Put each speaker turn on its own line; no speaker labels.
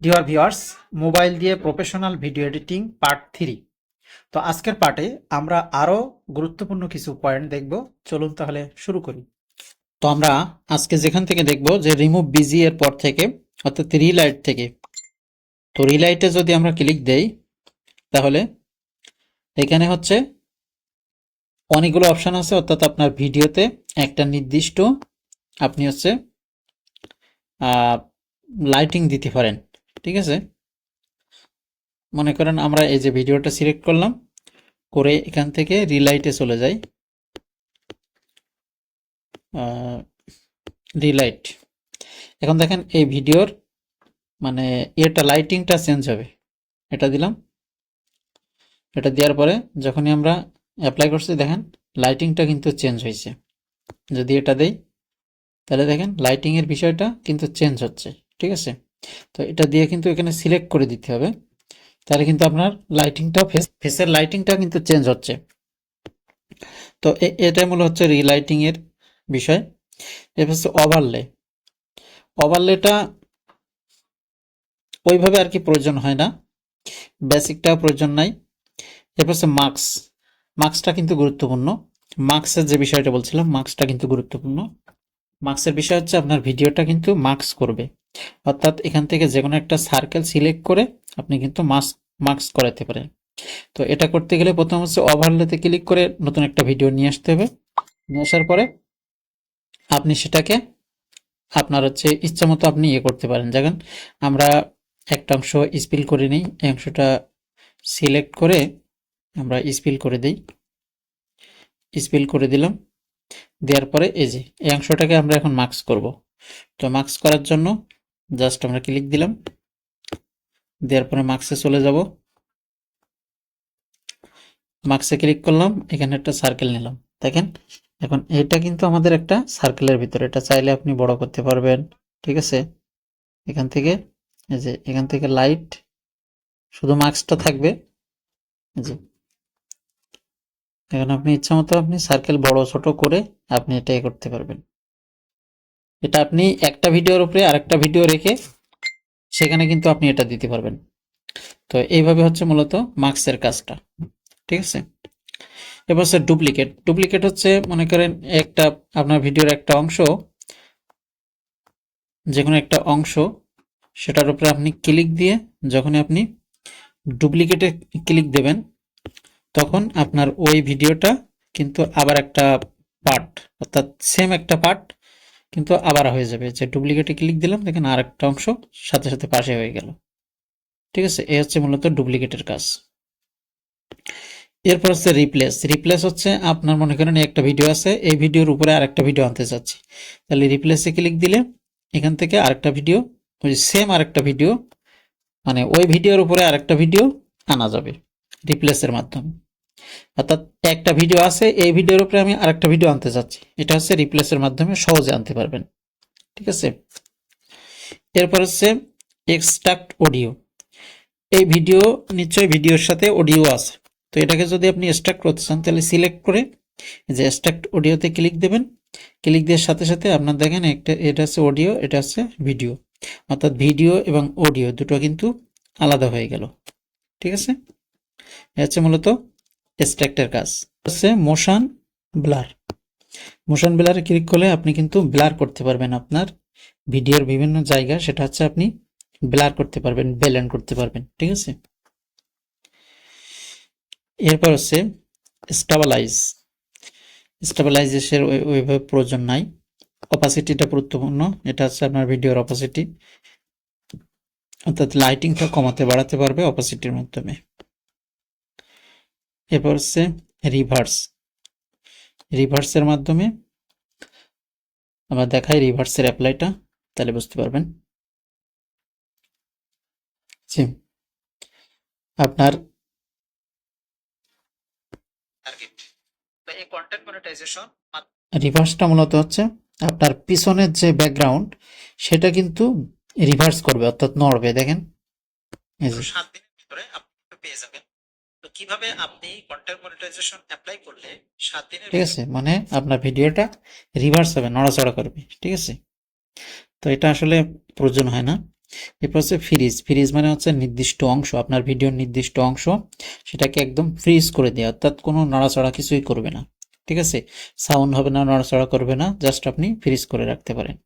Dear viewers, mobile দিয়ে professional video editing part 3। তো আজকের পার্টে আমরা আরো গুরুত্বপূর্ণ কিছু পয়েন্ট দেখব। চলুন তাহলে শুরু করি। তো আমরা আজকে যেখান থেকে দেখব যে রিমুভ বিজি এর পর থেকে, অর্থাৎ রিলাইট থেকে। তো রিলাইটে যদি আমরা ক্লিক দেই তাহলে এখানে হচ্ছে অনেকগুলো অপশন আছে, অর্থাৎ আপনার ভিডিওতে একটা নির্দিষ্ট আপনি হচ্ছে লাইটিং দিতে পারেন। ঠিক আছে, মনে করেন আমরা এই যে ভিডিওটা সিলেক্ট করলাম, করে এখান থেকে রিলাইটে চলে যাই। রিলাইট, এখন দেখেন এই ভিডিওর মানে এটা লাইটিংটা চেঞ্জ হবে। এটা দিলাম, এটা দেওয়ার পরে যখনই আমরা অ্যাপ্লাই করছি দেখেন লাইটিংটা কিন্তু চেঞ্জ হয়েছে। যদি এটা দেই তাহলে দেখেন লাইটিং এর বিষয়টা কিন্তু চেঞ্জ হচ্ছে। ঠিক আছে, তো এটা দিয়ে কিন্তু এখানে সিলেক্ট করে দিতে হবে, তাহলে কিন্তু আপনার লাইটিংটা ফেসের লাইটিংটা কিন্তু চেঞ্জ হচ্ছে। তো এটা মূলত হচ্ছে রিলাইটিং এর বিষয়। এবার হচ্ছে ওভারলে। ওভারলেটা ওইভাবে আর কি প্রয়োজন হয় না, বেসিকটা প্রয়োজন নাই। এরপর হচ্ছে মার্কস। মার্কসটা কিন্তু গুরুত্বপূর্ণ। মার্কসের যে বিষয়টা বলছিলাম, মার্কসটা কিন্তু গুরুত্বপূর্ণ। মার্কসের বিষয় হচ্ছে আপনার ভিডিওটা কিন্তু মার্কস করবে, অর্থাৎ এখান থেকে যে কোনো একটা সার্কেল সিলেক্ট করে আপনি কিন্তু মার্কস করাতে পারেন। তো এটা করতে গেলে প্রথম হচ্ছে ওভারলেতে ক্লিক করে নতুন একটা ভিডিও নিয়ে আসতে হবে। নিয়ে আসার পরে আপনি সেটাকে আপনার হচ্ছে ইচ্ছা মতো আপনি ইয়ে করতে পারেন। যেমন আমরা একটা অংশ স্পিল করে নিই, এই অংশটা সিলেক্ট করে আমরা স্পিল করে দিই। স্পিল করে দিলাম, দেওয়ার পরে এই যে এই অংশটাকে আমরা এখন মার্কস করব। তো মার্কস করার জন্য জাস্ট আমরা ক্লিক দিলাম, দেওয়ার পরে মার্কসে চলে যাব। মার্কসে ক্লিক করলাম, এখানে একটা সার্কেল নিলাম। দেখেন এখন এটা কিন্তু আমাদের একটা সার্কেলের ভিতরে, এটা চাইলে আপনি বড় করতে পারবেন। ঠিক আছে, এখান থেকে এই যে এখান থেকে লাইট শুধু মার্কসটা থাকবে। এই যে এখন আপনি ইচ্ছা মতো আপনি সার্কেল বড় ছোট করে আপনি এটাই করতে পারবেন। এটা আপনি একটা ভিডিওর উপরে আরেকটা ভিডিও রেখে সেখানে কিন্তু আপনি এটা দিতে পারবেন। তো এইভাবে হচ্ছে মূলত মার্কসের কাজটা। ঠিক আছে, এবার হচ্ছে ডুপ্লিকেট। ডুপ্লিকেট হচ্ছে মনে করেন একটা আপনার ভিডিওর একটা অংশ, যে কোনো একটা অংশ, সেটার উপরে আপনি ক্লিক দিয়ে যখনই আপনি ডুপ্লিকেটে ক্লিক দেবেন তখন আপনার ওই ভিডিওটা কিন্তু আবার একটা পার্ট, অর্থাৎ সেম একটা পার্ট কিন্তু আবার হয়ে যাবে। যে ডুপ্লিকেটে ক্লিক দিলাম দেখেন আর একটা অংশ সাথে সাথে পাশে হয়ে গেল। ঠিক আছে, এই হচ্ছে মূলত ডুপ্লিকেটের কাজ। এরপর হচ্ছে রিপ্লেস। রিপ্লেস হচ্ছে আপনার মনে করেন একটা ভিডিও আছে, এই ভিডিওর উপরে আরেকটা ভিডিও আনতে চাচ্ছি, তাহলে রিপ্লেসে ক্লিক দিলে এখান থেকে আরেকটা ভিডিও, ওই সেম আরেকটা ভিডিও, মানে ওই ভিডিওর উপরে আরেকটা ভিডিও আনা যাবে রিপ্লেসের মাধ্যমে। অর্থাৎ একটা ভিডিও আছে, এই ভিডিওর উপরে আমি আরেকটা ভিডিও আনতে চাচ্ছি, এটা হচ্ছে রিপ্লেসের মাধ্যমে সহজে আনতে পারবেন। ঠিক আছে, এরপর হচ্ছে এক্সট্রাক্ট অডিও। এই ভিডিও নিশ্চয়ই ভিডিওর সাথে অডিও আছে, তো এটাকে যদি আপনি এক্সট্রাক্ট করতে চান তাহলে সিলেক্ট করে যে এক্সট্রাক্ট অডিওতে ক্লিক দেবেন। ক্লিক দেওয়ার সাথে সাথে আপনার দেখেন একটা, এটা হচ্ছে অডিও, এটা হচ্ছে ভিডিও, অর্থাৎ ভিডিও এবং অডিও দুটো কিন্তু আলাদা হয়ে গেল। ঠিক আছে, এটা হচ্ছে মূলত এক্সট্রাক্টের কাজ। হচ্ছে মোশন ব্লার। মোশন ব্লারে ক্লিক করলে আপনি কিন্তু ব্লার করতে পারবেন আপনার ভিডিওর বিভিন্ন জায়গা, সেটা হচ্ছে আপনি ব্লার করতে পারবেন, ব্লেন্ড করতে পারবেন। ঠিক আছে, এরপর হচ্ছে স্টাবিলাইজ। স্টেবিলাইজেশনের ওইভাবে প্রয়োজন নাই। অপাসিটিটা গুরুত্বপূর্ণ, এটা হচ্ছে আপনার ভিডিওর অপাসিটি, অর্থাৎ লাইটিংটা কমাতে বাড়াতে পারবে অপাসিটির মাধ্যমে। এরপর হচ্ছে রিভার্স। রিভার্সের মাধ্যমে আমরা দেখাই রিভার্সের অ্যাপ্লাইটা, তাহলে বুঝতে পারবেন। জি, আপনার রিভার্সটা মূলত হচ্ছে আপনার পিছনের যে ব্যাকগ্রাউন্ড সেটা কিন্তু রিভার্স করবে, অর্থাৎ নড়বে। দেখেন এই যে 7 দিনের ভিতরে আপনি পেয়ে যাবেন। তো কিভাবে আপনি কন্টেন্ট মনিটাইজেশন অ্যাপ্লাই করলে 7 দিনের, ঠিক আছে, মানে আপনার ভিডিওটা রিভার্স হবে, নড়াচড়া করবে। ঠিক আছে, তো এটা আসলে প্রয়োজন হয় না। এরপর হচ্ছে ফ্রিজ। ফ্রিজ মানে হচ্ছে নির্দিষ্ট অংশ, আপনার ভিডিওর নির্দিষ্ট অংশ সেটাকে একদম ফ্রিজ করে দেওয়া, অর্থাৎ কোনো নড়াচড়া কিছুই করবে না। ঠিক আছে, সাউন্ড হবে না, নড়াচড়া করবে না, জাস্ট আপনি ফ্রিজ করে রাখতে পারেন।